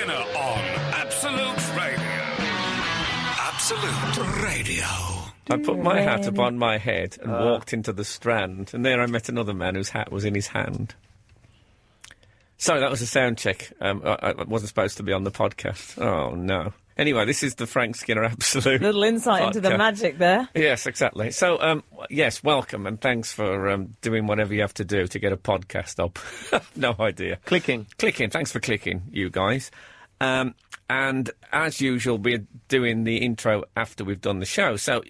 Skinner on Absolute Radio. Absolute Radio. I put my hat upon my head and walked into the Strand, and there I met another man whose hat was in his hand. Sorry, that was a sound check. I wasn't supposed to be on the podcast. Oh, no. Anyway, this is the Frank Skinner Absolute Little insight into the magic there. Yes, exactly. So, yes, welcome, and thanks for doing whatever you have to do to get a podcast up. No idea. Clicking. Thanks for clicking, you guys. And as usual, we're doing the intro after we've done the show. So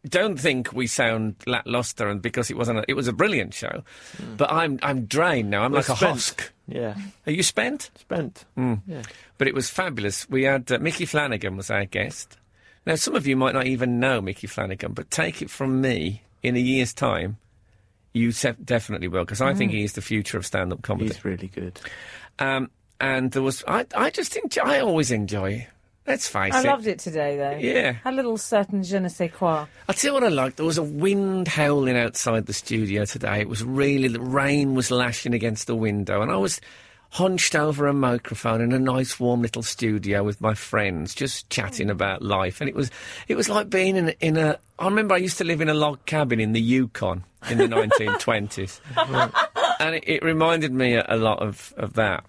don't think we sound lacklustre, and because it was a brilliant show. But I'm drained now. I'm like a husk. Yeah. Are you spent? Spent. Yeah. But it was fabulous. We had Micky Flanagan was our guest. Now, some of you might not even know Micky Flanagan, but take it from me, in a year's time, you definitely will, because I think he is the future of stand-up comedy. He's really good. And there was... I always enjoy... Let's face it. I loved it today, though. Yeah. A little certain je ne sais quoi. I'll tell you what I liked. There was a wind howling outside the studio today. It was really... The rain was lashing against the window, and I was hunched over a microphone in a nice warm little studio with my friends, just chatting about life. And it was like being in a... I remember I used to live in a log cabin in the Yukon in the 1920s. And it reminded me a lot of that.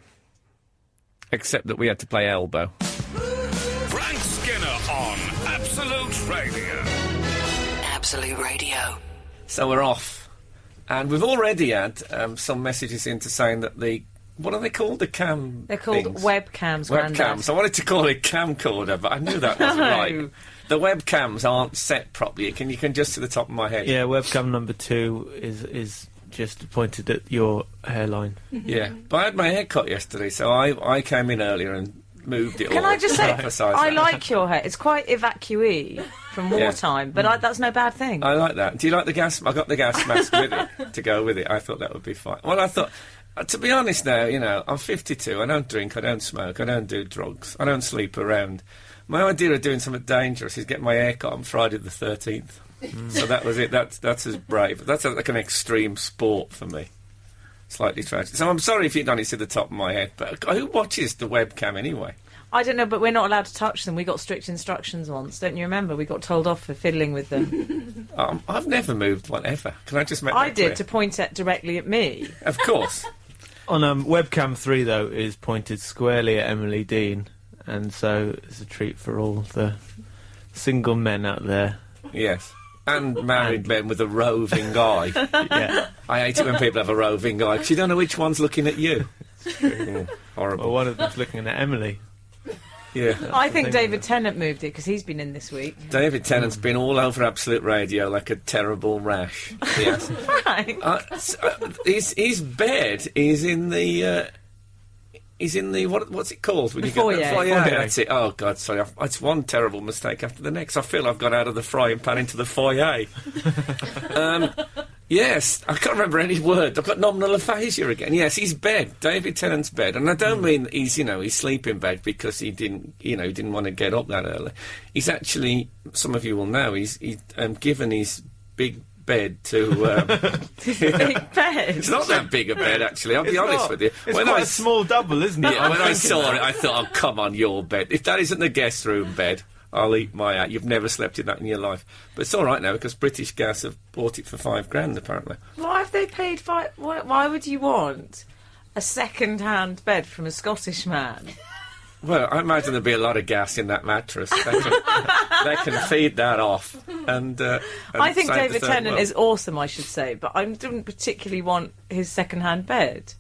Except that we had to play elbow. Frank Skinner on Absolute Radio. Absolute Radio. So we're off. And we've already had some messages into saying that what are they called? The cam They're called things? webcams, Grandad. Webcams. I wanted to call it camcorder, but I knew that wasn't No. right. The webcams aren't set properly. You can just to the top of my head. Yeah, webcam number 2 is just pointed at your hairline. Yeah. But I had my hair cut yesterday, so I came in earlier and moved it all. Can I just say, emphasise I that. like your hair. It's quite evacuee from wartime, but that's no bad thing. I like that. Do you like the gas? I got the gas mask with it to go with it. I thought that would be fine. Well, I thought, to be honest now, I'm 52. I don't drink. I don't smoke. I don't do drugs. I don't sleep around. My idea of doing something dangerous is getting my hair cut on Friday the 13th. So that was it. That's as brave. That's like an extreme sport for me. Slightly tragic. So I'm sorry if you don't see the top of my head, but who watches the webcam anyway? I don't know, but we're not allowed to touch them. We got strict instructions once, don't you remember? We got told off for fiddling with them. I've never moved one ever. Can I just make that I clear? did, to point it directly at me. Of course. On webcam 3, though, is pointed squarely at Emily Dean, and so it's a treat for all the single men out there. Yes. And married men with a roving eye. Yeah. I hate it when people have a roving eye, because you don't know which one's looking at you. Horrible. Well, one of them's looking at Emily. Yeah. I think David Tennant moved it, because he's been in this week. David Tennant's been all over Absolute Radio like a terrible rash. Yes. Right. His bed is in the... He's in the... What's it called? When The you get foyer. Foyer, Foyer. that's it. Oh, God, sorry. It's one terrible mistake after the next. I feel I've gone out of the frying pan into the foyer. Yes, I can't remember any word. I've got nominal aphasia again. Yes, his bed, David Tennant's bed. And I don't mean he's sleep in bed because he didn't want to get up that early. He's actually, some of you will know, he's given his big bed to... Big bed. It's not that big a bed, actually, I'll be honest with you. It's quite a small double, isn't it? Yeah, when I saw it, I thought, oh, come on, your bed. If that isn't the guest room bed, I'll eat my hat. You've never slept in that in your life. But it's all right now, because British Gas have bought it for £5,000, apparently. Why have they paid why would you want a second-hand bed from a Scottish man? Well, I imagine there'll be a lot of gas in that mattress. They can feed that off. And I think save the David third Tennant world. is awesome, I should say, but I don't particularly want his second-hand bed.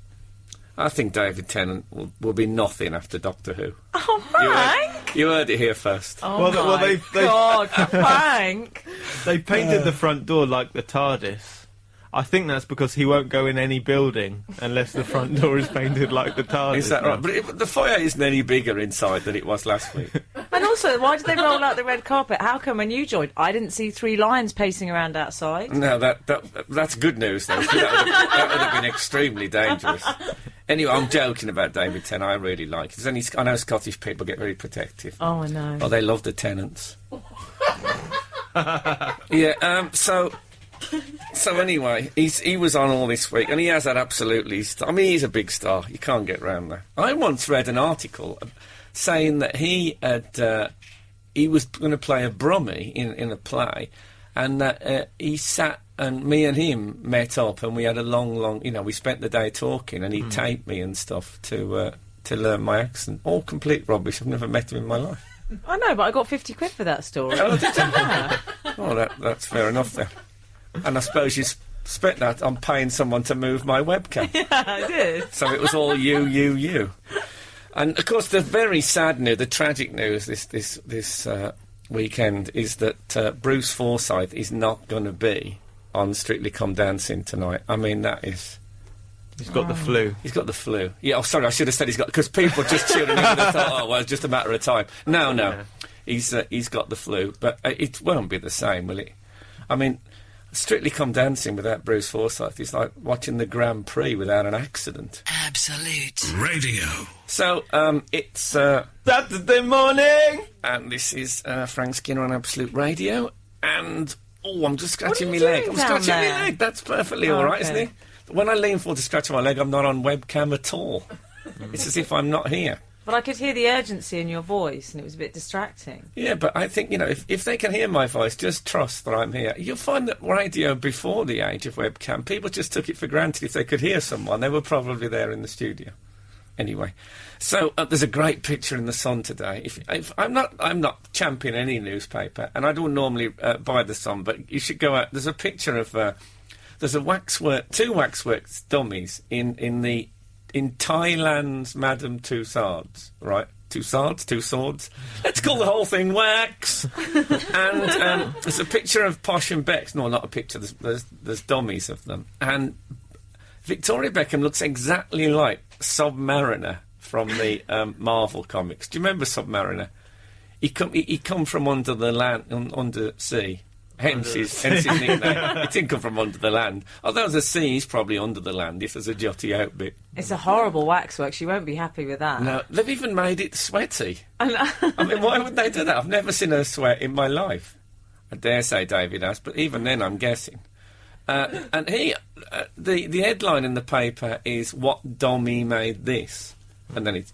I think David Tennant will be nothing after Doctor Who. Oh, Frank! You heard it here first. Oh, my God, Frank! They painted the front door like the TARDIS. I think that's because he won't go in any building unless the front door is painted like the TARDIS. Is that right? But the foyer isn't any bigger inside than it was last week. And also, why did they roll out the red carpet? How come when you joined, I didn't see 3 lions pacing around outside? No, that's good news, though. That would have been extremely dangerous. Anyway, I'm joking about David Tennant. I really like it. I know Scottish people get very protective. Oh, I know. Oh, they love the tenants. Yeah, so So anyway, he was on all this week, and he has had absolutely... he's a big star. You can't get round that. I once read an article saying that he was going to play a Brummie in a play, and that he sat, and me and him met up, and we had a long... we spent the day talking, and he taped me and stuff to learn my accent. All complete rubbish. I've never met him in my life. I know, but I got 50 quid for that story. Oh, did you? Oh, that's fair enough then. And I suppose you spent that on paying someone to move my webcam. Yeah, I did. So it was all you. And, of course, the very sad news, the tragic news this weekend is that Bruce Forsyth is not going to be on Strictly Come Dancing tonight. I mean, that is... He's got the flu. He's got the flu. Yeah, oh, sorry, I should have said he's got... Because people just tuning in and thought, oh, well, it's just a matter of time. No. Yeah. He's got the flu. But it won't be the same, will it? I mean... Strictly Come Dancing without Bruce Forsyth is like watching the Grand Prix without an accident. Absolute Radio. So, it's... Saturday morning! And this is Frank Skinner on Absolute Radio. And, I'm just scratching my What are you leg. doing I'm down scratching there? my leg. That's perfectly all right, isn't okay. it? When I lean forward to scratch my leg, I'm not on webcam at all. It's as if I'm not here. But I could hear the urgency in your voice, and it was a bit distracting. Yeah, but I think, if they can hear my voice, just trust that I'm here. You'll find that radio before the age of webcam, people just took it for granted if they could hear someone. They were probably there in the studio. Anyway, so there's a great picture in the Sun today. If I'm not championing any newspaper, and I don't normally buy the Sun, but you should go out. There's a picture of there's two waxworks dummies in Thailand's Madame Tussauds, right? Two swords. Let's call the whole thing wax. And there's a picture of Posh and Bex. No, not a picture. There's dummies of them. And Victoria Beckham looks exactly like Submariner from the Marvel comics. Do you remember Submariner? He come from under the land, under sea. Hence his nickname. He didn't come from under the land. Although there's a sea, he's probably under the land if there's a jutty out bit. It's a horrible waxwork. She won't be happy with that. No, they've even made it sweaty. I mean, why would they do that? I've never seen her sweat in my life. I dare say David has, but even then I'm guessing. And the headline in the paper is, "What Dommy made this?" And then it's,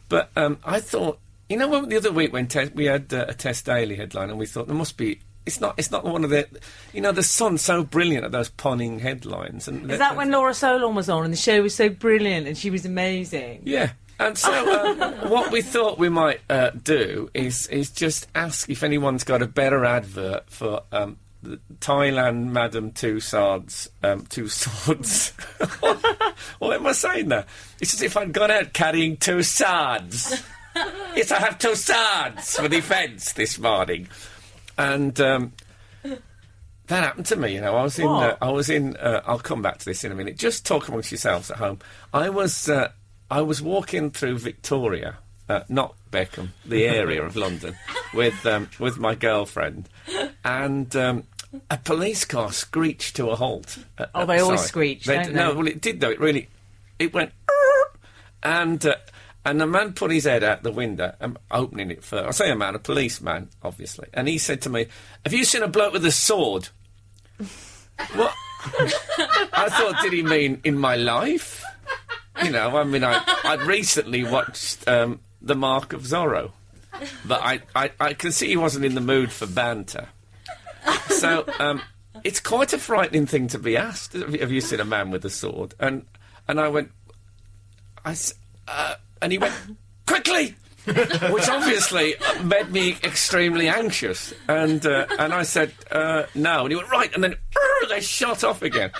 But I thought, when the other week when we had a Test Daily headline, and we thought there must be... It's not one of the... the Sun's so brilliant at those punning headlines. And Is that when Laura Solon was on and the show was so brilliant and she was amazing? Yeah. And so what we thought we might do is just ask if anyone's got a better advert for the Thailand Madame Tussauds. Two swords. What am I saying there? It's as if I'd gone out carrying two swords. Yes, I have two swords for defence this morning. And that happened to me, I was in. I'll come back to this in a minute. Just talk amongst yourselves at home. I was walking through Victoria, not Beckham, the area of London, with my girlfriend, and a police car screeched to a halt. Oh, they always screech, don't they? No, well, it did though. It went, and the man put his head out the window, opening it first. I say a man, a policeman, obviously. And he said to me, "Have you seen a bloke with a sword?" What? I thought, did he mean in my life? I'd recently watched The Mark of Zorro. But I can see he wasn't in the mood for banter. So, it's quite a frightening thing to be asked. Have you seen a man with a sword? And I went... and he went, "Quickly!" which obviously made me extremely anxious. And I said, "No." And he went, "Right." And then they shot off again.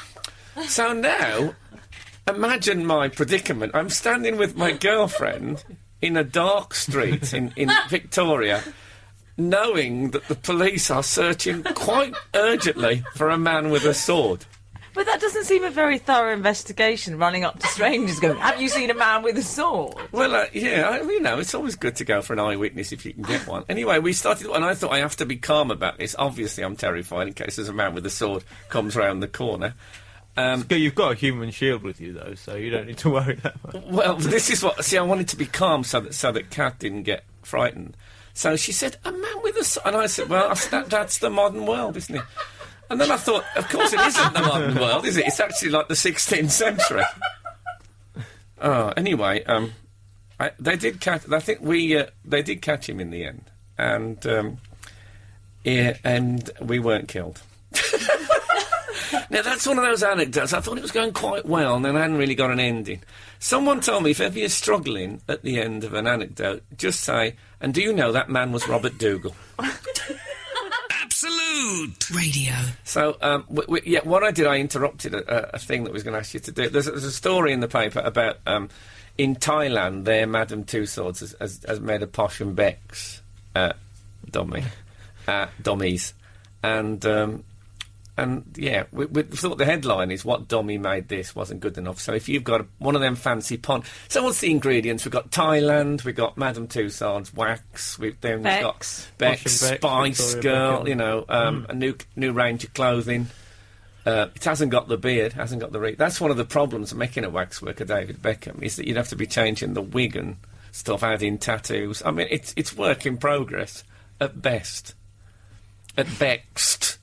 So now, imagine my predicament. I'm standing with my girlfriend in a dark street in Victoria, knowing that the police are searching quite urgently for a man with a sword. But that doesn't seem a very thorough investigation, running up to strangers going, "Have you seen a man with a sword?" Well, it's always good to go for an eyewitness if you can get one. Anyway, we started, and I thought I have to be calm about this. Obviously, I'm terrified in case there's a man with a sword comes round the corner. You've got a human shield with you, though, so you don't need to worry that much. Well, this is what... See, I wanted to be calm so that Kat didn't get frightened. So she said, "A man with a sword." And I said, "Well, that's the modern world, isn't it?" And then I thought, of course it isn't the modern world, is it? It's actually like the 16th century. Anyway, they did catch. I think they did catch him in the end, and we weren't killed. Now that's one of those anecdotes. I thought it was going quite well, and then I hadn't really got an ending. Someone told me if ever you're struggling at the end of an anecdote, just say, "And do you know that man was Robert Dougal?" Absolute Radio. So, what I did, I interrupted a thing that I was going to ask you to do. There's a story in the paper about, in Thailand, their Madame Tussauds has made a posh and Beck's dummies. And yeah, we thought the headline is what dummy made this wasn't good enough. So if you've got one of them fancy so what's the ingredients? We've got Thailand, we've got Madame Tussauds, wax, we've got Beck's, Spice Girl, a new range of clothing. It hasn't got the beard, hasn't got the That's one of the problems of making a waxworker, David Beckham, is that you'd have to be changing the wig and stuff, adding tattoos. I mean, it's work in progress at best. At best.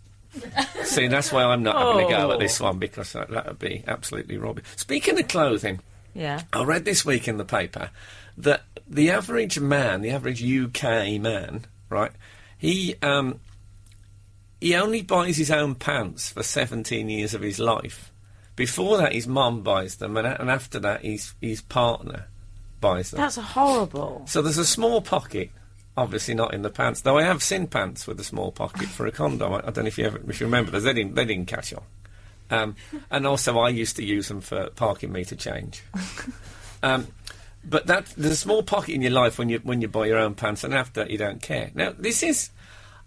See, that's why I'm not having a go at this one, because that would be absolutely rubbish. Speaking of clothing, yeah, I read this week in the paper that the average man, the average UK man, right, he only buys his own pants for 17 years of his life. Before that, his mum buys them, and after that, his partner buys them. That's horrible. So there's a small pocket. Obviously not in the pants, though I have seen pants with a small pocket for a condom. I don't know if you remember those. They didn't catch on. And also I used to use them for parking meter change. But there's a small pocket in your life when you buy your own pants, and after that you don't care. Now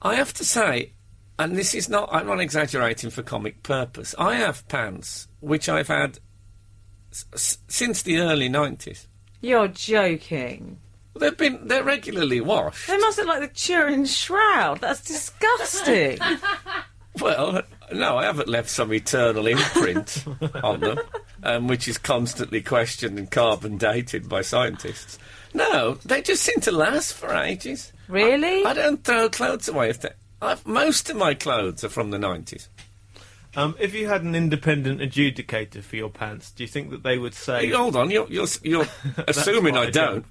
I have to say, and this is not, I'm not exaggerating for comic purpose, I have pants which I've had since the early 90s. You're joking. They're regularly washed. They must look like the Turin Shroud. That's disgusting. Well, no, I haven't left some eternal imprint on them, which is constantly questioned and carbon dated by scientists. No, they just seem to last for ages. Really? I don't throw clothes away. Most of my clothes are from the 90s. If you had an independent adjudicator for your pants, do you think that they would say... Hey, hold on, you're assuming I don't.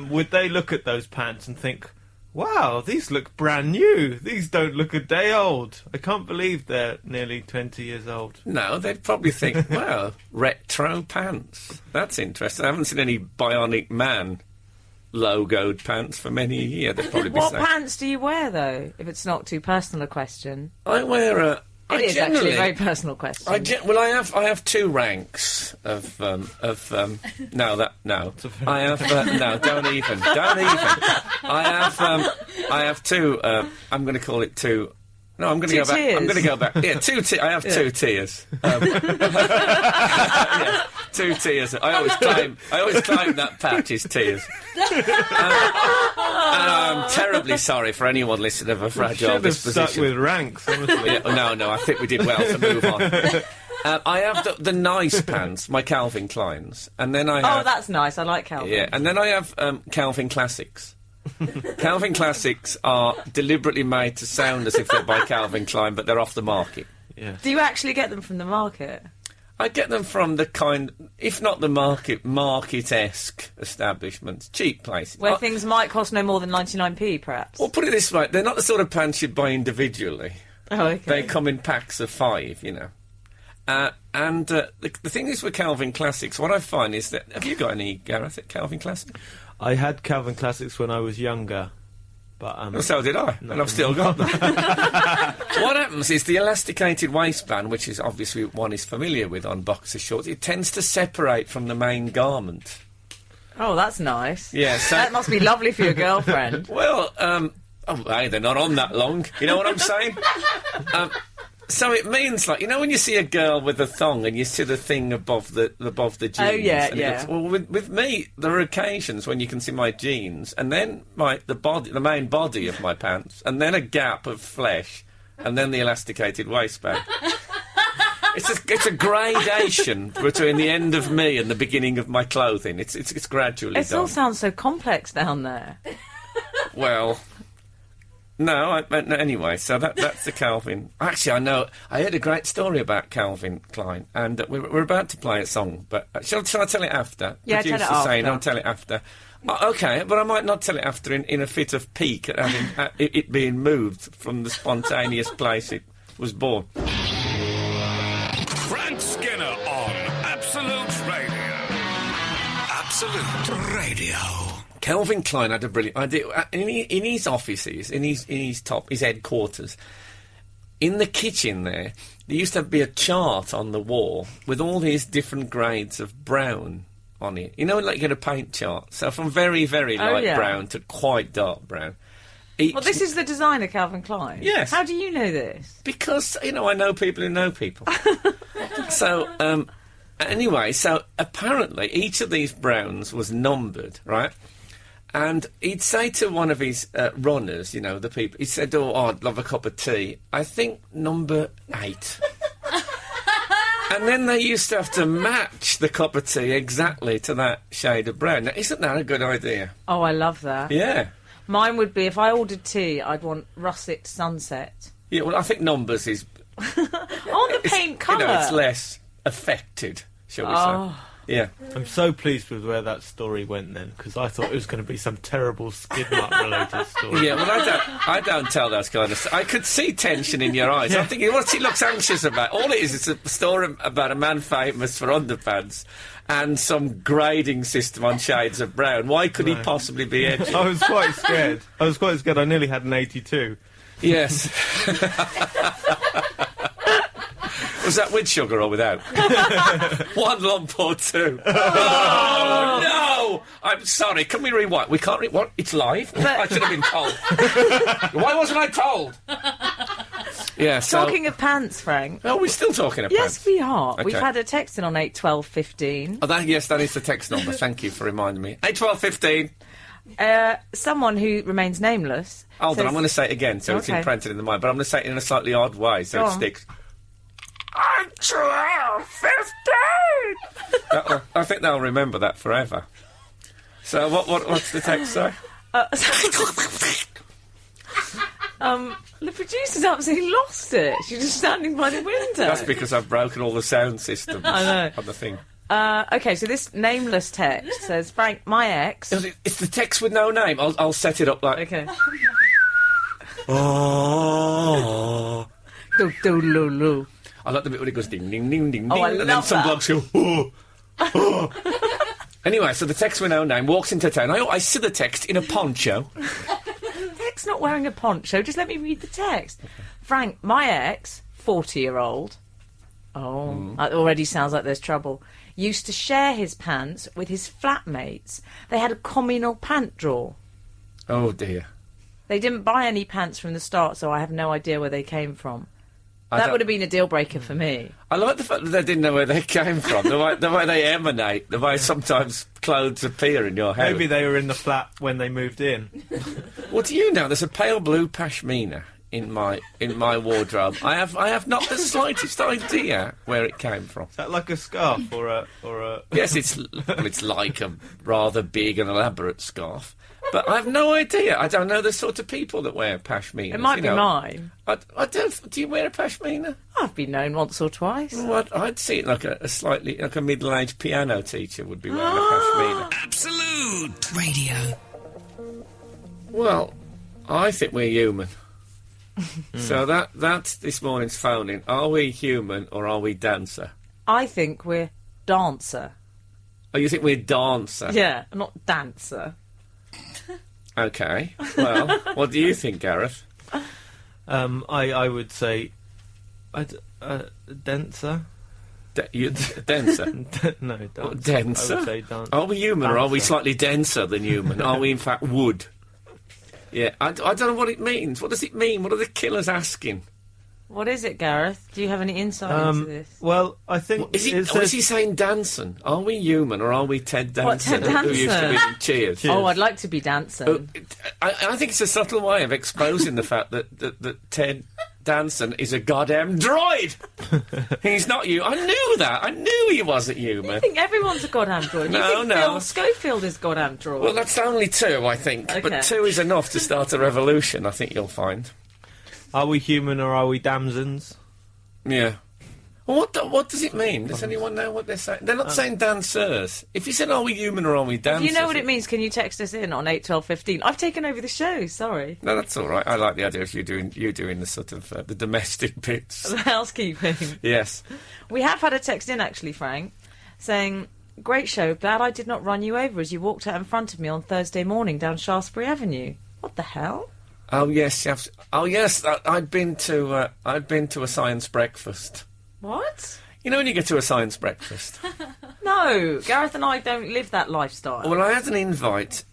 Would they look at those pants and think, wow, these look brand new, these don't look a day old, I can't believe they're nearly 20 years old? No, they'd probably think, wow, retro pants, that's interesting. I haven't seen any Bionic Man logoed pants for many a year. They'd probably be What saying. pants do you wear, though, if it's not too personal a question? I wear a... It is actually a very personal question. I have two ranks of no. I have no. Don't even. I have two. I'm going to call it two. No, I'm going to go back. Tiers. I'm going to go back. Yeah, I have two tiers. Yeah, 2 tiers. I always claim that patch is tiers. And I'm terribly sorry for anyone listening of a fragile disposition. Stuck with ranks, honestly. Yeah, no, I think we did well to move on. I have the nice pants, my Calvin Kleins, and then I have... Oh, that's nice. I like Calvin. Yeah, and then I have Calvin Classics. Calvin Classics are deliberately made to sound as if they're by Calvin Klein, but they're off the market. Yes. Do you actually get them from the market? I get them from the kind, if not the market-esque establishments, cheap places. Where things might cost no more than 99p, perhaps? Well, put it this way, they're not the sort of pants you'd buy individually. Oh, okay. They come in packs of 5, you know. And the thing is with Calvin Classics, what I find is that... Have you got any, Gareth, at Calvin Classics? I had Calvin Classics when I was younger, but... Well, so did I, and I've still got them. What happens is the elasticated waistband, which is obviously one is familiar with on boxer shorts, it tends to separate from the main garment. Oh, that's nice. Yeah, so... That must be lovely for your girlfriend. Well, hey, they're not on that long. You know what I'm saying? So it means, like, you know when you see a girl with a thong and you see the thing above the jeans? Oh, yeah, and yeah. Well, with me, there are occasions when you can see my jeans and then the main body of my pants and then a gap of flesh and then the elasticated waistband. It's a gradation between the end of me and the beginning of my clothing. It's gradually It done. all sounds so complex down there. Well... No, anyway, so that's the Calvin. Actually, I heard a great story about Calvin Klein, and we're about to play a song, but shall I tell it after? Yeah, tell it Producer's saying after. I'll tell it after. Okay, but I might not tell it after in a fit of pique at having it being moved from the spontaneous place it was born. Frank Skinner on Absolute Radio. Absolute Radio. Calvin Klein had a brilliant idea in his offices, in his headquarters. In the kitchen there used to be a chart on the wall with all these different grades of brown on it. You know, like you get a paint chart. So from very, very light brown to quite dark brown. Well, this is the designer, Calvin Klein. Yes. How do you know this? Because, I know people who know people. So, anyway, so apparently each of these browns was numbered, right? And he'd say to one of his runners, the people, he said, I'd love a cup of tea. I think number 8. And then they used to have to match the cup of tea exactly to that shade of brown. Now, isn't that a good idea? Oh, I love that. Yeah. Mine would be, if I ordered tea, I'd want russet sunset. Yeah, well, I think numbers is... On the paint colour. it's less affected, shall we say. Yeah. I'm so pleased with where that story went then, because I thought it was going to be some terrible skid mark related story. Yeah, well, I don't tell those kind of stuff. I could see tension in your eyes. I'm thinking, what's he looks anxious about? All it is a story about a man famous for underpants and some grading system on shades of brown. Why could he possibly be edgy? I was quite scared. I nearly had an 82. Yes. Was that with sugar or without? 1 lump or 2? Oh, no! I'm sorry, can we rewind? We can't what? It's live? I should have been told. Why wasn't I told? Yeah, so... Talking of pants, Frank. Oh, we're still talking of Yes, pants. we are. Okay. We've had a text in on 81215. Oh, yes, that is the text number. Thank you for reminding me. 81215. Someone who remains nameless. Hold on, says- I'm going to say it again so it's Okay. imprinted in the mind, but I'm going to say it in a slightly odd way so Go it on. sticks. 81215. I think they'll remember that forever. So what's the text say? The producer's absolutely lost it. She's just standing by the window. That's because I've broken all the sound systems I know. on the thing. Okay, so this nameless text says, Frank, my ex... It's the text with no name. I'll set it up like... Okay. Oh. Do-do-lu-lu. I like the bit where it goes ding, ding, ding, ding, Oh, ding. I And then love some that. blokes go, oh. Oh. Anyway, so the text with no name walks into town. I see the text in a poncho. Text not wearing a poncho. Just let me read the text. Frank, my ex, 40-year-old... Oh, that already sounds like there's trouble. Used to share his pants with his flatmates. They had a communal pant drawer. Oh, dear. They didn't buy any pants from the start, so I have no idea where they came from. I That don't- would have been a deal breaker for me. I like the fact that they didn't know where they came from, the way they emanate, the way sometimes clothes appear in your house. Maybe they were in the flat when they moved in. Well, do you know there's a pale blue pashmina in my wardrobe? I have not the slightest idea where it came from. Is that like a scarf or a? Yes, it's like a rather big and elaborate scarf, but I have no idea. I don't know the sort of people that wear pashminas. It might be mine. I don't. Do you wear a pashmina? I've been known once or twice. Well, I'd see it like a slightly like a middle-aged piano teacher would be wearing a pashmina. Absolute. Radio. Well, I think we're human. So that's this morning's phone-in. Are we human or are we dancer? I think we're dancer. Oh, you think we're dancer? Yeah, not dancer. Okay. Well, what do you think, Gareth? I would say, denser. Denser? No, dancer. Denser? I would say dancer. Are we human or are we Dancer. slightly denser than human? Are we in fact wood? Yeah, I don't know what it means. What does it mean? What are the killers asking? What is it, Gareth? Do you have any insight into this? Well, I think Is he saying Danson? Are we human or are we Ted Danson, Ted who used to be Danson? in Cheers? Cheers. Oh, I'd like to be dancing. I think it's a subtle way of exposing the fact that Ted Danson is a goddamn droid. He's not you. I knew that. I knew he wasn't human. I think everyone's a goddamn droid. No, you think no. Phil Schofield is goddamn droid? Well, that's only 2, I think. Okay. But 2 is enough to start a revolution, I think you'll find. Are we human or are we damsons? Yeah. Well, what does it mean? Does anyone know what they're saying? They're not saying dancers. If you said, are we human or are we if dancers? you know what it means, can you text us in on 8 12 15? I've taken over the show, sorry. No, that's all right. I like the idea of you doing the sort of the domestic bits. The housekeeping. Yes. We have had a text in, actually, Frank, saying, great show, glad I did not run you over as you walked out in front of me on Thursday morning down Shaftesbury Avenue. What the hell? Oh yes, I'd been to a science breakfast. What? You know when you get to a science breakfast? No, Gareth and I don't live that lifestyle. Well, I had an invite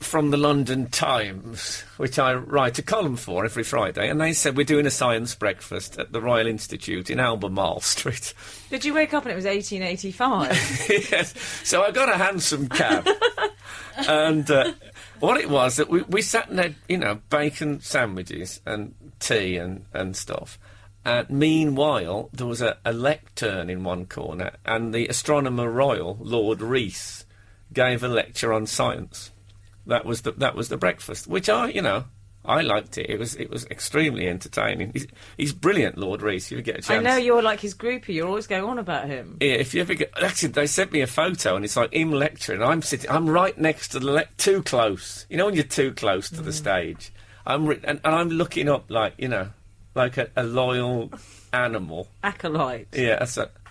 from the London Times, which I write a column for every Friday, and they said we're doing a science breakfast at the Royal Institute in Albemarle Street. Did you wake up and it was 1885? Yes. So I got a hansom cab, and what it was that we sat and had, bacon sandwiches and tea and stuff. Meanwhile, there was a lectern in one corner, and the Astronomer Royal, Lord Rees, gave a lecture on science. That was the breakfast, which I liked it. It was extremely entertaining. He's brilliant, Lord Rees. If you get a chance. I know you're like his groupie. You're always going on about him. Yeah, if you ever get... Actually, they sent me a photo, and it's like him lecturing. I'm right next to the too close. You know when you're too close to the stage? And I'm looking up like a loyal animal. Acolyte. Yeah,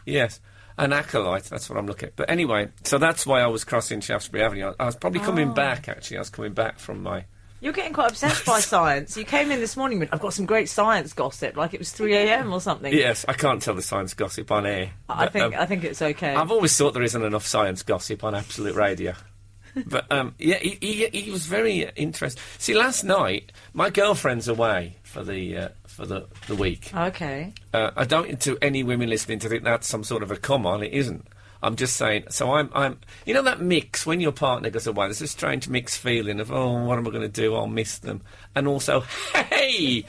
yes, an acolyte. That's what I'm looking at. But anyway, so that's why I was crossing Shaftesbury Avenue. I was probably coming back, actually. I was coming back from my... You're getting quite obsessed by science. You came in this morning with, I've got some great science gossip, like it was 3 a.m. or something. Yes, I can't tell the science gossip on air. I think it's okay. I've always thought there isn't enough science gossip on Absolute Radio. But, yeah, he was very interesting. See, last night, my girlfriend's away for the week. Okay. I don't want any women listening to think that's some sort of a come-on. It isn't. I'm just saying, so I'm... You know that mix, when your partner goes away, there's a strange mixed feeling of, oh, what am I going to do? I'll miss them. And also, hey!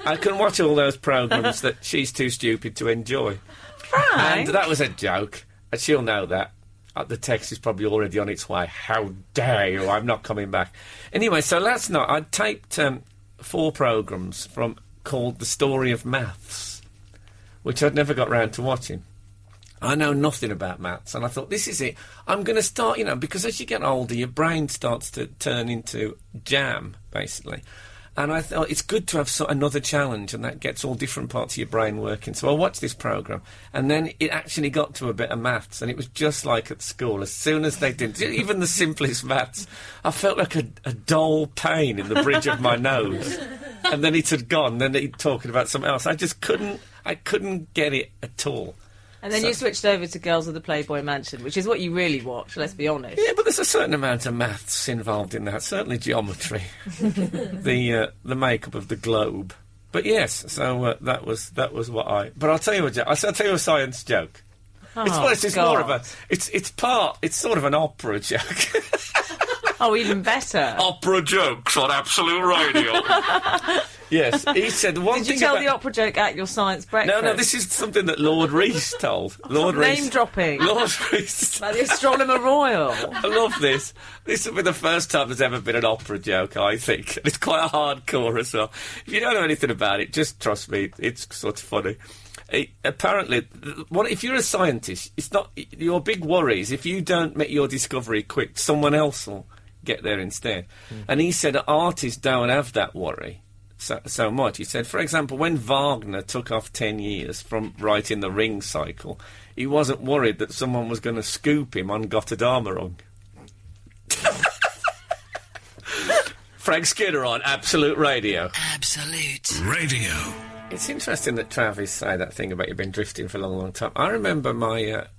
I can watch all those programmes that she's too stupid to enjoy. Frank! And that was a joke. And she'll know that. The text is probably already on its way. How dare you? I'm not coming back. Anyway, so last night I taped 4 programmes called The Story of Maths, which I'd never got round to watching. I know nothing about maths, and I thought, this is it. I'm going to start, because as you get older, your brain starts to turn into jam, basically. And I thought, it's good to have another challenge, and that gets all different parts of your brain working. So I watched this programme, and then it actually got to a bit of maths, and it was just like at school. As soon as they did, even the simplest maths, I felt like a dull pain in the bridge of my nose. And then it had gone, then he'd talking about something else. I couldn't get it at all. And then you switched over to Girls of the Playboy Mansion, which is what you really watch, let's be honest. Yeah, but there's a certain amount of maths involved in that, certainly geometry. the makeup of the globe. But yes, so that was what I... But I'll tell you I'll tell you a science joke. It's more of a... It's sort of an opera joke. Oh, even better. Opera jokes on Absolute Radio. Yes, he said one thing. Did you tell the opera joke at your science breakfast? No, this is something that Lord Rees told. Lord Rees. Name dropping. Lord Rees. Like the Astronomer Royal. I love this. This will be the first time there's ever been an opera joke, I think. And it's quite a hardcore as well. If you don't know anything about it, just trust me, it's sort of funny. Apparently, if you're a scientist, it's not your big worry is if you don't make your discovery quick, someone else will get there instead. And he said artists don't have that worry so much. He said, for example, when Wagner took off 10 years from writing the Ring cycle, he wasn't worried that someone was going to scoop him on Götterdämmerung. Frank Skinner on Absolute Radio. Absolute Radio. It's interesting that Travis say that thing about you've been drifting for a long, long time. I remember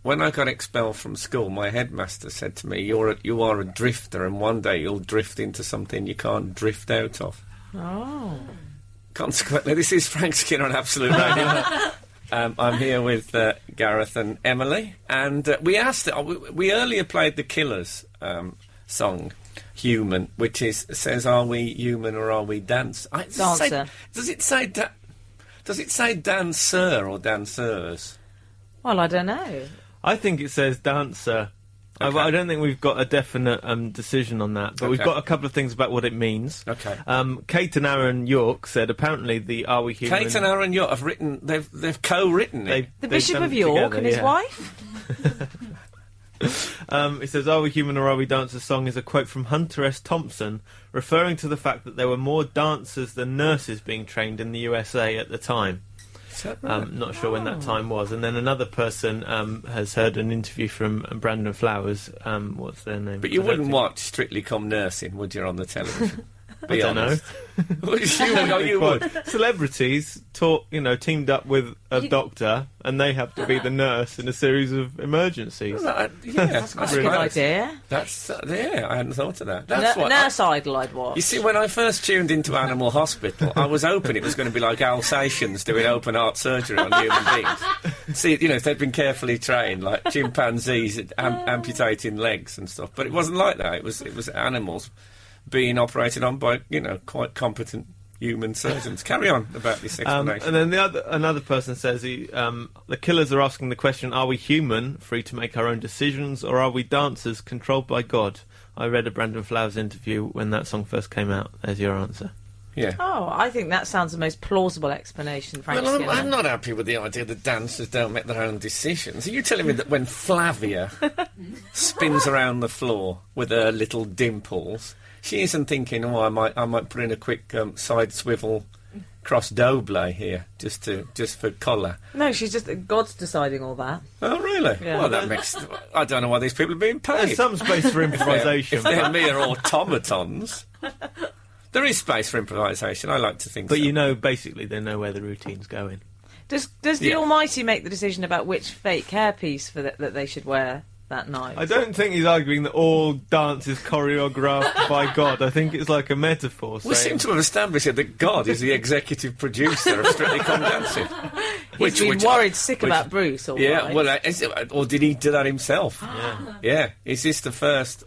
when I got expelled from school, my headmaster said to me, you are a drifter, and one day you'll drift into something you can't drift out of. Oh. Consequently, this is Frank Skinner on Absolute Radio. I'm here with Gareth and Emily, and we earlier played the Killers song, Human, which says, are we human or are we dancer? Dancer. Does it say Does it say dancer or dancers? Well, I don't know. I think it says dancer. Okay. I don't think we've got a definite decision on that, but we've got a couple of things about what it means. Okay. Kate and Aaron York said apparently the Are We Human... Kate and Aaron York have written. They've co-written it. The they've Bishop done of it York together, and his yeah. wife? It says, Are We Human or Are We Dancers song is a quote from Hunter S. Thompson, referring to the fact that there were more dancers than nurses being trained in the USA at the time. Is that right? Not sure when that time was. And then another person has heard an interview from Brandon Flowers. What's their name? But you I don't wouldn't think- watch Strictly Come Nursing, would you, on the television? I don't know. you would. Celebrities teamed up with a doctor, and they have to be the nurse in a series of emergencies. That's quite a good idea. That's I hadn't thought of that. That's what Nurse Idol I'd watch. You see, when I first tuned into Animal Hospital, I was hoping it was going to be like Alsatians doing open heart surgery on human beings. See, if they'd been carefully trained, like chimpanzees amputating legs and stuff. But it wasn't like that. It was animals being operated on by, quite competent human surgeons. Carry on about this explanation. And then another person says the killers are asking the question, are we human, free to make our own decisions, or are we dancers controlled by God? I read a Brandon Flowers interview when that song first came out. There's your answer. Yeah. Oh, I think that sounds the most plausible explanation, Frank Well, Skinner. I'm not happy with the idea that dancers don't make their own decisions. Are you telling me that when Flavia spins around the floor with her little dimples, she isn't thinking, I might put in a quick side swivel cross double here, just for colour? No, she's just... God's deciding all that. Oh, really? Yeah. Well, that makes... I don't know why these people are being paid. There's some space for improvisation. If they're mere automatons... There is space for improvisation, I like to think But so. basically they know where the routine's going. Does the Almighty make the decision about which fake hairpiece that they should wear that night? I don't think he's arguing that all dance is choreographed by God. I think it's like a metaphor. We seem to have established here that God is the executive producer of Strictly Come Dancing. He's been worried sick about Bruce, all Yeah, right. well, or did he do that himself? Yeah. Is this the first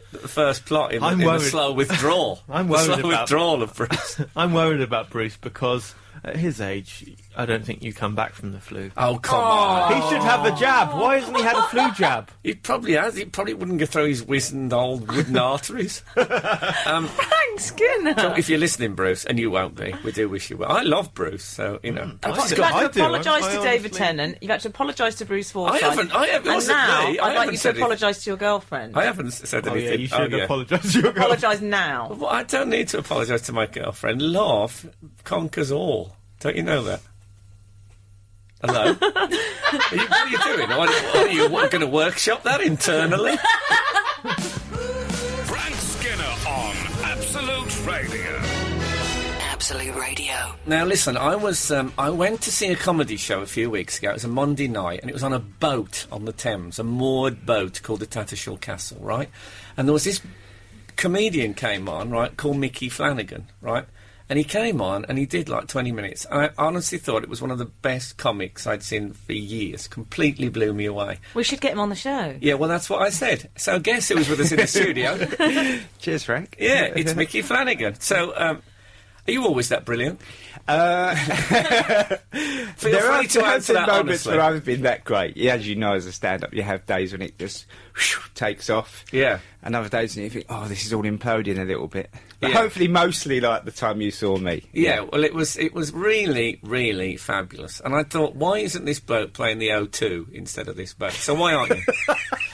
plot in the slow withdrawal? I'm worried the slow about- withdrawal of Bruce. I'm worried about Bruce because at his age, I don't think you come back from the flu. Oh, come on. He should have a jab. Why hasn't he had a flu jab? He probably has. He probably wouldn't go through his wizened old wooden arteries. Frank Skinner! If you're listening, Bruce, and you won't be, we do wish you well. I love Bruce, so, You've I had do. to apologise I to David honestly- Tennant. You've had to apologise to Bruce Forsyth. I haven't. It And wasn't now, me. I'd like you to apologise to your girlfriend. I haven't said Oh, anything. yeah, you should yeah. apologise to your girl. Apologise now. Well, I don't need to apologise to my girlfriend. Love conquers all. Don't you know that? Hello? What are you doing? Are you going to workshop that internally? Frank Skinner on Absolute Radio. Absolute Radio. Now, listen, I went to see a comedy show a few weeks ago. It was a Monday night, and it was on a boat on the Thames, a moored boat called the Tattershall Castle, right? And there was this comedian came on, right, called Micky Flanagan, right? And he came on and he did like 20 minutes. I honestly thought it was one of the best comics I'd seen for years. Completely blew me away. We should get him on the show. Yeah, well, that's what I said. So guess who was with us in the studio? Cheers, Frank. Yeah, it's Micky Flanagan. So, are you always that brilliant? Feel There are free to answer certain that moments honestly. where I haven't been that great. Yeah, as you know, as a stand-up, you have days when it just takes off. Yeah. And other days when you think, oh, this is all imploding a little bit. But Yeah. hopefully mostly like the time you saw me. Yeah, well, it was really, really fabulous. And I thought, why isn't this bloke playing the O2 instead of this boat? So why aren't you?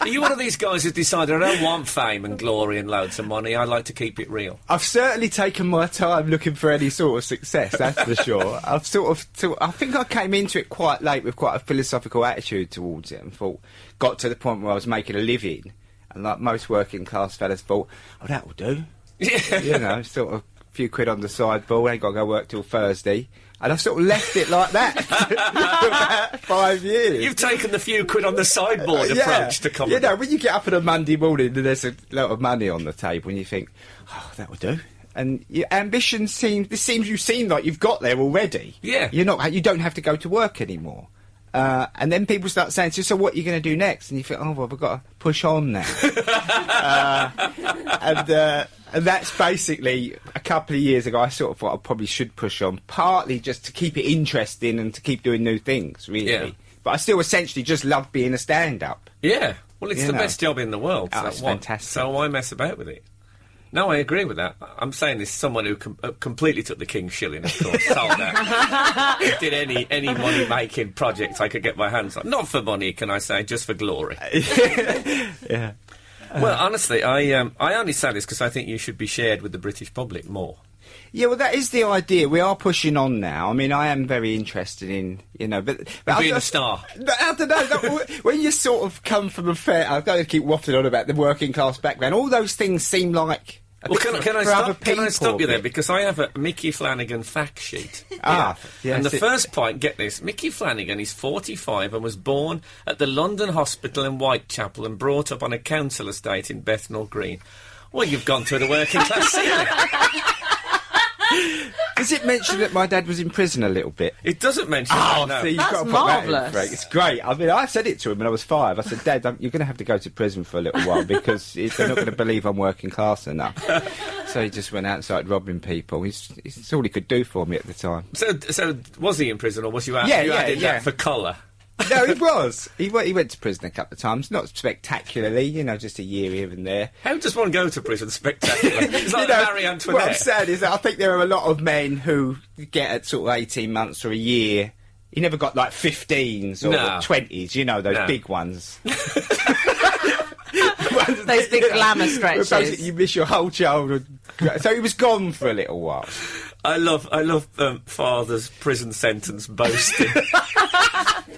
Are you one of these guys who's decided, I don't want fame and glory and loads of money, I'd like to keep it real? I've certainly taken my time looking for any sort of success, that's for sure. I think I came into it quite late with quite a philosophical attitude towards it and got to the point where I was making a living. And like most working class fellas thought, oh, that will do. Yeah. You know, sort of a few quid on the sideboard, ain't got to go work till Thursday. And I've sort of left it like that for about 5 years. You've taken the few quid on the sideboard approach to comedy. You know, when you get up on a Monday morning and there's a lot of money on the table and you think, oh, that will do. And your ambition you seem like you've got there already. Yeah. You don't have to go to work anymore. And then people start saying to you, so what are you going to do next? And you think, oh, well, we've got to push on now. And that's basically, a couple of years ago, I sort of thought I probably should push on, partly just to keep it interesting and to keep doing new things, really. Yeah. But I still essentially just love being a stand-up. Yeah. Well, it's You the know. best job in the world. Oh, So it's what? fantastic. So why mess about with it? No, I agree with that. I'm saying this as someone who completely took the king's shilling, of course, sold that. Did any money-making project I could get my hands on. Not for money, can I say, just for glory. Yeah. Well, honestly, I only say this because I think you should be shared with the British public more. Yeah, well, that is the idea. We are pushing on now. I mean, I am very interested in, but Being a star. I don't know. When you sort of come from a fair, I'm going to keep waffling on about the working class background. All those things seem like. Well, can I stop you there? Because I have a Micky Flanagan fact sheet. Ah, yes, and the first point, get this, Micky Flanagan is 45 and was born at the London Hospital in Whitechapel and brought up on a council estate in Bethnal Green. Well, you've gone through the working class scene. Does it mention that my dad was in prison a little bit? It doesn't mention that, no. See, you've That's got to put that in, marvellous. Frank. It's great. I mean, I said it to him when I was 5. I said, Dad, you're going to have to go to prison for a little while because they're not going to believe I'm working class enough. So he just went out and started robbing people. It's all he could do for me at the time. So was he in prison or was you out? Yeah, you yeah, added yeah. that for colour? No, he was. He went to prison a couple of times. Not spectacularly, just a year here and there. How does one go to prison spectacularly? It's like Marie Antoinette. What I'm saying is that I think there are a lot of men who get at sort of 18 months or a year. He never got like 15s or No. 20s, those No. big ones. Those big glamour stretches. Basically, you miss your whole childhood. So he was gone for a little while. I love father's prison sentence boasting.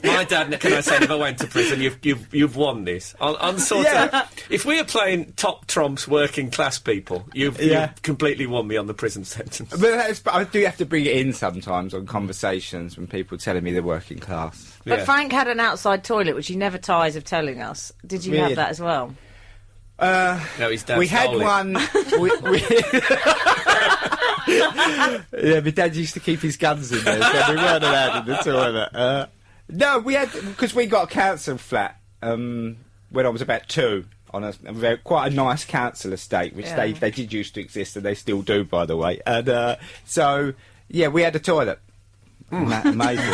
My dad, can I say, never went to prison. You've won this. On sort of, if we are playing top trumps, working class people, you've completely won me on the prison sentence. But I do have to bring it in sometimes on conversations when people are telling me they're working class. But Frank had an outside toilet, which he never tires of telling us. Did you Really? have that as well? No, his dad We had stole it. one. Yeah, my dad used to keep his guns in there, so we weren't allowed in the toilet. No, we had, because we got a council flat when I was about 2 on quite a nice council estate, which they did used to exist and they still do, by the way. And so, yeah, we had a toilet. Amazing.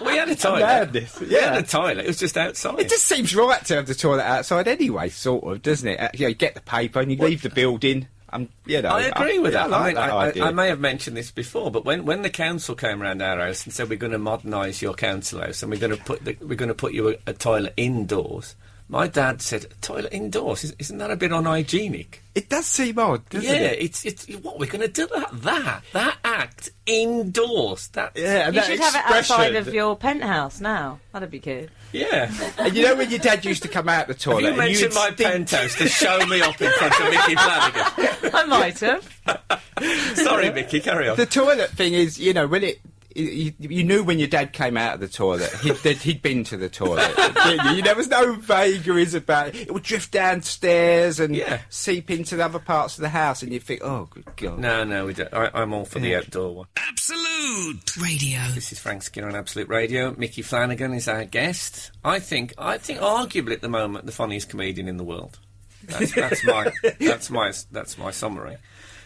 We had a toilet. Madness, We had a toilet. It was just outside. It just seems right to have the toilet outside anyway, sort of, doesn't it? You get the paper and you leave the building. I agree with that. I like that idea. I may have mentioned this before, but when the council came around our house and said we're going to modernise your council house and we're going to put you a toilet indoors, my dad said, "Toilet indoors? Isn't that a bit unhygienic?" It does seem odd, doesn't it? It's what we're going to do that act indoors. Yeah, and You that should have it outside expression. of your penthouse now. That'd be good. Yeah. And when your dad used to come out the toilet, Have you and mentioned my penthouse to show me up in front of Micky Flanagan? I might have. Sorry, Micky, carry on. The toilet thing is, when it. You knew when your dad came out of the toilet, he'd been to the toilet. Didn't you? There was no vagaries about it. It would drift downstairs and seep into the other parts of the house, and you'd think, oh, good God. No, we don't. I'm all for the outdoor one. Absolute Radio. This is Frank Skinner on Absolute Radio. Micky Flanagan is our guest. I think arguably at the moment the funniest comedian in the world. That's my summary.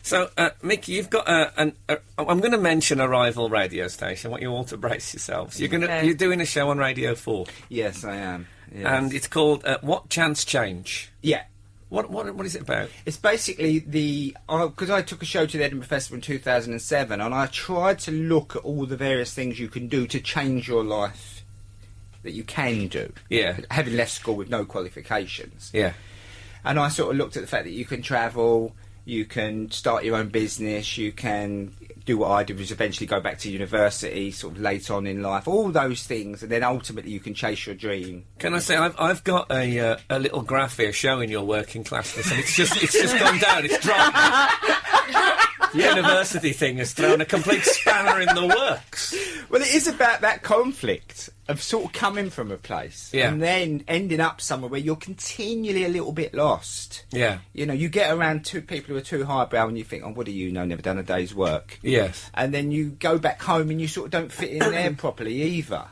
So, Micky, you've got I'm going to mention a rival radio station. I want you all to brace yourselves. You're doing a show on Radio 4. Yes, I am. Yes. And it's called What Chance Change? Yeah. What is it about? It's basically because I took a show to the Edinburgh Festival in 2007, and I tried to look at all the various things you can do to change your life that you can do. Yeah. Having left school with no qualifications. Yeah. And I sort of looked at the fact that you can travel, you can start your own business, you can do what I did, was eventually go back to university sort of late on in life, all those things, and then ultimately you can chase your dream. Can I say I've got a little graph here showing your working classness, and it's just gone down. It's dropped. The university thing has thrown a complete spanner in the works. Well, it is about that conflict of sort of coming from a place and then ending up somewhere where you're continually a little bit lost. Yeah. You get around two people who are too highbrow and you think, oh, what do you know, never done a day's work. Yes. And then you go back home and you sort of don't fit in there properly either.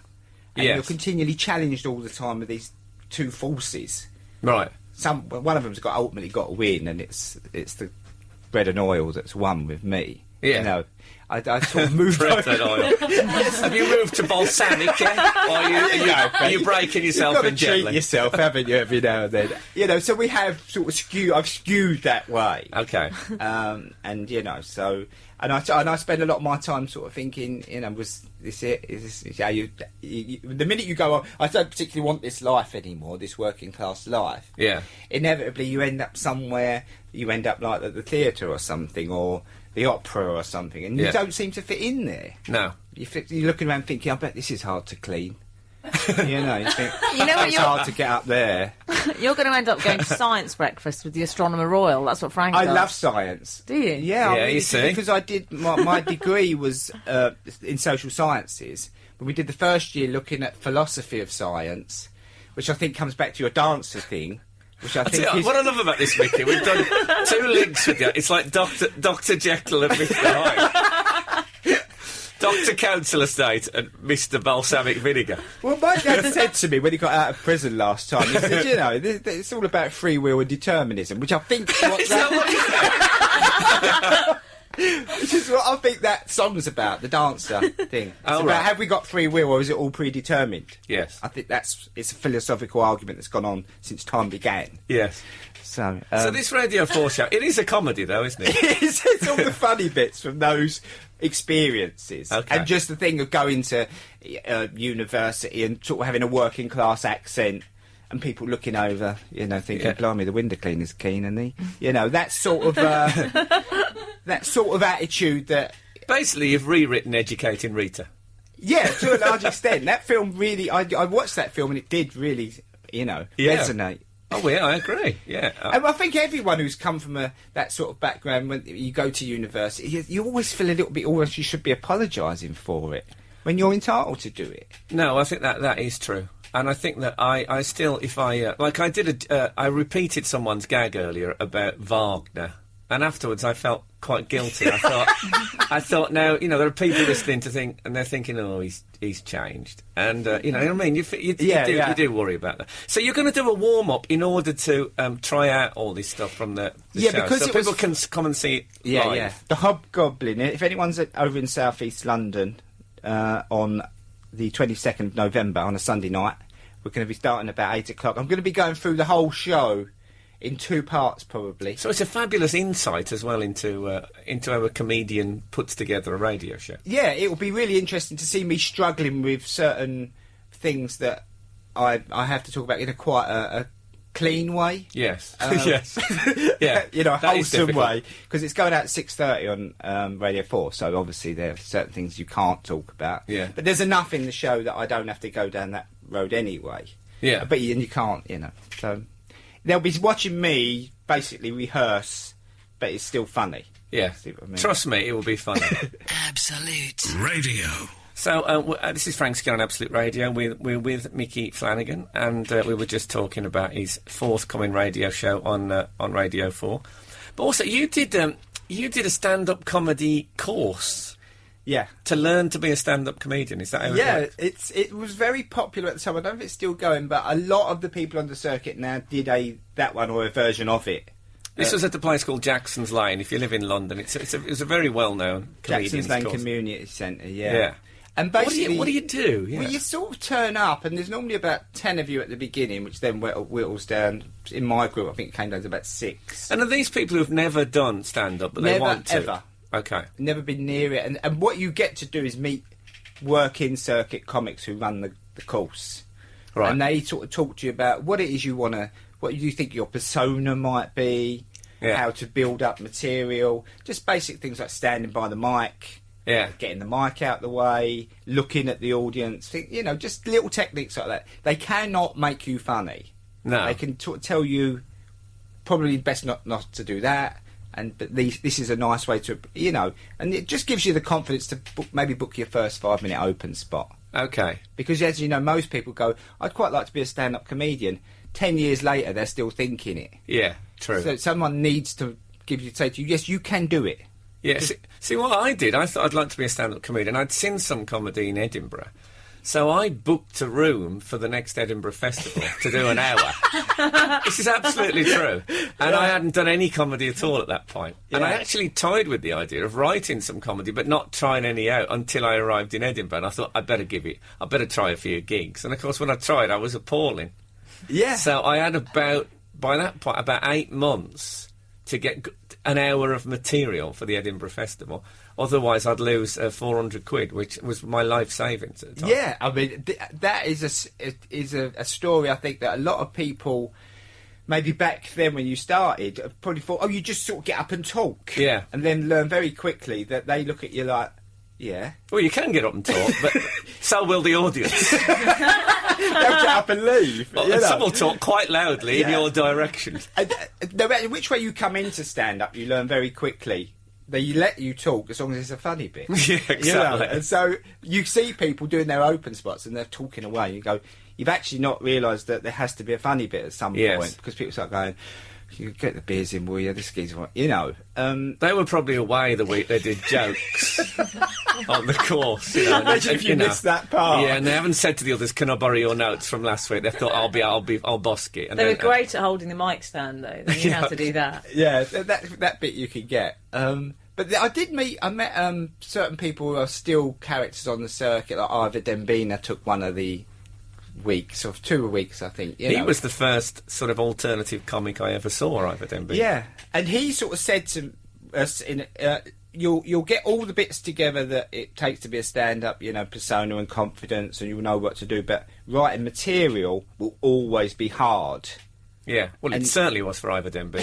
And you're continually challenged all the time with these two forces. Right. One of them's ultimately got to win, and it's the bread and oil that's one with me. Yeah. You know, I sort of moved Bread over. and oil. Have you moved to balsamic yet? Or are you breaking yourself You've got in to treat gently? yourself, haven't you, every now and then? You know, so we have sort of I've skewed that way. Okay. And you know, so and I spend a lot of my time sort of thinking, you know, was this it? Is this how you the minute you go on, I don't particularly want this life anymore, this working class life. Yeah. Inevitably, you end up somewhere. You end up like at the theatre or something, or the opera or something, and you Yeah. don't seem to fit in there. No. You're looking around thinking, I bet this is hard to clean. You know, you think, You know what it's you're- hard to get up there. You're going to end up going to science breakfast with the Astronomer Royal. That's what Frank I does. love science. Do you? Yeah, Yeah, I really you do, see. because I did my degree was in social sciences, but we did the first year looking at philosophy of science, which I think comes back to your dancer thing, which I think Yeah, is. what I love about this, Mickey, we've done 2 links with you. It's like Dr. Jekyll and Mr. Hyde. Dr. Council Estate and Mr. Balsamic Vinegar. Well, my dad said to me when he got out of prison last time, he said, you know, it's all about free will and determinism, which I think what Is that what you said? which is what I think that song's about, the dancer thing. It's Oh, about right. have we got free will or is it all predetermined? Yes. I think it's a philosophical argument that's gone on since time began. Yes. So, So this Radio 4 show, it is a comedy though, isn't it? it's all the funny bits from those experiences, Okay. and just the thing of going to university and sort of having a working class accent. And people looking over, you know, thinking, Yeah. "Blimey, the window cleaner's keen, isn't he?" You know, that sort of attitude that, Basically, you've rewritten Educating Rita. yeah, to a large extent, that film really. I watched that film and it did really, you know, Yeah. resonate. Oh, yeah, I agree. Yeah. And I think everyone who's come from that sort of background, when you go to university, you always feel a little bit, almost you should be apologising for it when you're entitled to do it. No, I think that is true. And I think that I still, if I, like I did, I repeated someone's gag earlier about Wagner. And afterwards I felt quite guilty. I thought now, you know, there are people listening to think, and they're thinking, oh, he's changed. And, you know what I mean? You do worry about that. So you're going to do a warm-up in order to try out all this stuff from the Yeah, show. because so it people was- can come and see it Yeah, live. yeah. The Hobgoblin. If anyone's over in South East London on the 22nd of November on a Sunday night, we're going to be starting about 8 o'clock. I'm going to be going through the whole show in 2 parts, probably. So it's a fabulous insight as well into how a comedian puts together a radio show. Yeah, it will be really interesting to see me struggling with certain things that I have to talk about in a quite a clean way. Yes. Yes. Yeah. You know, a that is wholesome difficult. way, because it's going out at 6:30 on Radio 4. So obviously there are certain things you can't talk about. Yeah. But there's enough in the show that I don't have to go down that road anyway. Yeah. But you can't, you know. So they'll be watching me basically rehearse, but it's still funny. Yeah. See what I mean? Trust me, it will be funny. Absolute. Radio. So this is Frank Skinner on Absolute Radio. We're with Micky Flanagan, and we were just talking about his forthcoming radio show on Radio 4. But also, you did a stand-up comedy course Yeah. to learn to be a stand-up comedian. Is that how it Yeah, worked? it was very popular at the time. I don't know if it's still going, but a lot of the people on the circuit now did that one or a version of it. This was at a place called Jackson's Lane. If you live in London, it's a very well-known comedian's Jackson's Lane course. Community Centre, yeah. Yeah. And What basically, do you do? Yeah. Well, you sort of turn up, and there's normally about 10 of you at the beginning, which then whittles down. In my group, I think it came down to about 6. And are these people who've never done stand-up, but they Never, want to? ever. Okay. Never been near it. And what you get to do is meet working circuit comics who run the course. Right. And they sort of talk to you about what it is you want to, what you think your persona might be, Yeah. how to build up material, just basic things like standing by the mic, Yeah. getting the mic out the way, looking at the audience, you know, just little techniques like that. They cannot make you funny. No. They can tell you probably best not to do that, but this is a nice way to, you know, and it just gives you the confidence to maybe book your first 5-minute open spot. Okay. Because as you know, most people go, I'd quite like to be a stand-up comedian. 10 years later, they're still thinking it. Yeah. True. So someone needs to say to you, yes, you can do it. Yeah, see what I did? I thought I'd like to be a stand-up comedian. I'd seen some comedy in Edinburgh. So I booked a room for the next Edinburgh Festival to do an hour. This is absolutely true. And I hadn't done any comedy at all at that point. And I actually toyed with the idea of writing some comedy, but not trying any out until I arrived in Edinburgh. And I thought, I better try a few gigs. And of course, when I tried, I was appalling. Yeah. So I had by that point, about 8 months to get an hour of material for the Edinburgh Festival. Otherwise, I'd lose 400 quid, which was my life savings at the time. Yeah, I mean, that is a story I think that a lot of people, maybe back then when you started, probably thought, oh, you just sort of get up and talk. Yeah. And then learn very quickly that they look at you like, yeah. Well, you can get up and talk, but so will the audience. They'll get up and leave. Well, and some will talk quite loudly in your direction. No matter which way you come into stand-up, you learn very quickly. They let you talk as long as it's a funny bit. Yeah, exactly. And so you see people doing their open spots and they're talking away. You go, you've actually not realised that there has to be a funny bit at some point, because people start going, you get the beers in, will you? This geezer, you know. They were probably away the week they did jokes on the course. You know, Imagine if you missed that part. Yeah, and they haven't said to the others, "Can I borrow your notes from last week?" They thought, "I'll bosk it." And They were great at holding the mic stand, though. They knew how to do that. Yeah, that bit you could get. But I met certain people who are still characters on the circuit. Like Ivor Dembina took one of the weeks, or 2 weeks, I think. He was the first sort of alternative comic I ever saw, Ivor Dembina. Yeah, and he sort of said to us, you'll get all the bits together that it takes to be a stand-up, you know, persona and confidence, and you'll know what to do, but writing material will always be hard. Yeah, well, it certainly was for Ivor Dembina.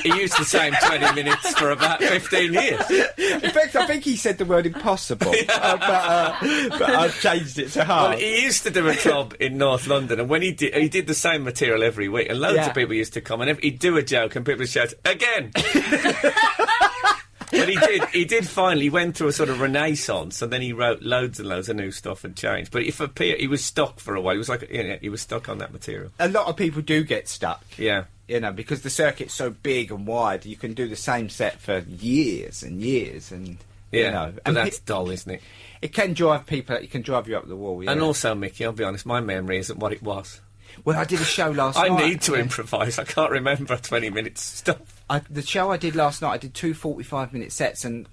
He used the same 20 minutes for about 15 years. In fact, I think he said the word impossible, but I've changed it to hard. Well, he used to do a club in North London, and when he did the same material every week, and loads of people used to come, and he'd do a joke, and people would shout, "Again!" But he did finally, he went through a sort of renaissance, and then he wrote loads and loads of new stuff and changed. But he was stuck for a while. He was like, he was stuck on that material. A lot of people do get stuck. Yeah. You know, because the circuit's so big and wide, you can do the same set for years and years, and you know. But that's dull, isn't it? It can drive people. It can drive you up the wall. Yeah. And also, Mickey, I'll be honest, my memory isn't what it was. Well, I did a show last night. I need to improvise. I can't remember 20 minutes stuff. The show I did last night, I did 2 45-minute sets, and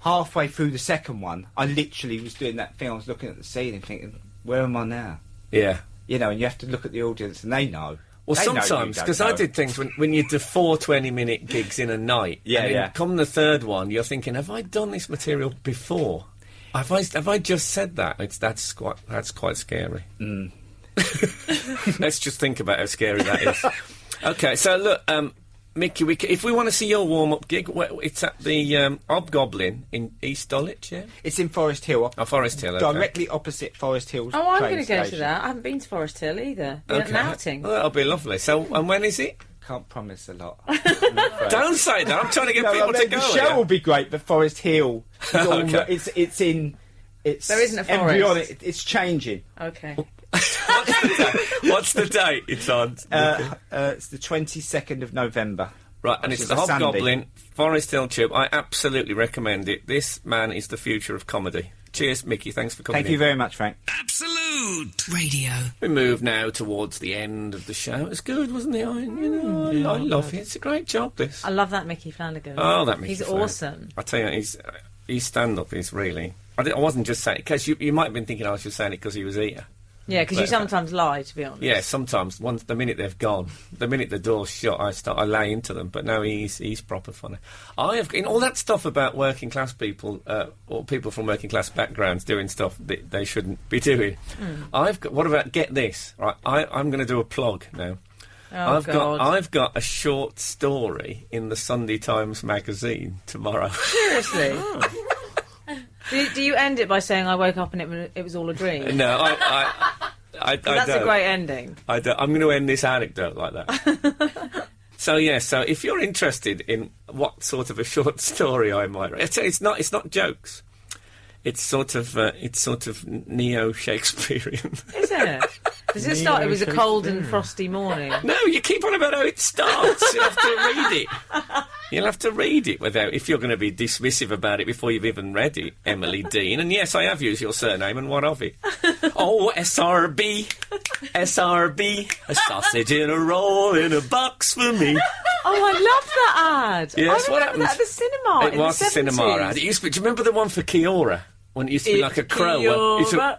halfway through the second one, I literally was doing that thing. I was looking at the ceiling thinking, where am I now? Yeah. You know, and you have to look at the audience, and they know. Well, sometimes, because I did things when you do 4 20-minute gigs in a night, and then come the third one, you're thinking, have I done this material before? Have I just said that? That's quite scary. Mm. Let's just think about how scary that is. Okay, so look, Mickey, if we want to see your warm-up gig, it's at the Hobgoblin in East Dulwich, yeah? It's in Forest Hill. Oh, Forest Hill, okay. Directly opposite Forest Hill. Oh, I'm going to go to that. I haven't been to Forest Hill either. Been at an outing. Well, that'll be lovely. So, and when is it? Can't promise a lot. Don't say that. I'm trying to get people to go. The show will be great, but Forest Hill, Okay. it's there isn't a forest. embryonic. It's changing. Okay. What's the date it's on? It's the 22nd of November. Right, and it's the Hobgoblin, Forest Hill Tube. I absolutely recommend it. This man is the future of comedy. Cheers, Mickey. Thanks for coming in. Thank you very much, Frank. Absolute Radio. We move now towards the end of the show. It was good, wasn't it? I love it. It's a great job, this. I love that Micky Flanagan. Oh, that Micky He's Flanagan. awesome. I tell you, his stand-up is really... I wasn't just saying it, because you might have been thinking I was just saying it because he was here. Yeah, because you sometimes lie, to be honest. Yeah, sometimes. The minute they've gone, the minute the door's shut, I lay into them. But no, he's proper funny. In all that stuff about working class people, or people from working class backgrounds doing stuff that they shouldn't be doing. What about, get this, right? I'm going to do a plug now. Oh, I've got a short story in the Sunday Times magazine tomorrow. Seriously? Do you end it by saying I woke up and it was all a dream? No, I That's don't. a great ending. I don't. I'm going to end this anecdote like that. So if you're interested in what sort of a short story I might write, it's not jokes. It's sort of neo-Shakespearean. Is it? Does it start? It was a cold and frosty morning. No, you keep on about how it starts. You have to read it. You'll have to read it if you're going to be dismissive about it before you've even read it, Emily Dean. And yes, I have used your surname, and what of it? Oh, SRB, SRB, a sausage in a roll in a box for me. Oh, I love that ad. Yes, I what remember happened? that at the cinema. It in was the a cinema 70s. ad. It used to be, do you remember the one for Kiora? When it used to be like a crow. Kiora.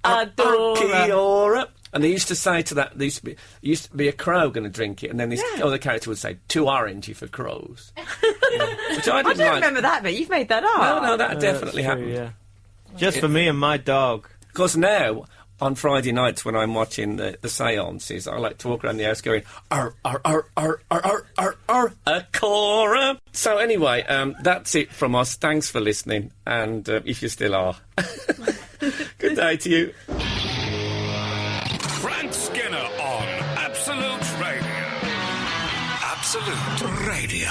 Adora. Kiora. And they used to say to that, there used to be a crow going to drink it, and then this other character would say, too orangey for crows. Which I I didn't don't like. remember that bit. You've made that up. No, that definitely That's true, happened. yeah. Just for me and my dog. Because now, on Friday nights when I'm watching the seances, I like to walk around the house going, a Cora. So anyway, that's it from us. Thanks for listening, and if you still are. Good day to you. Frank Skinner on Absolute Radio. Absolute Radio.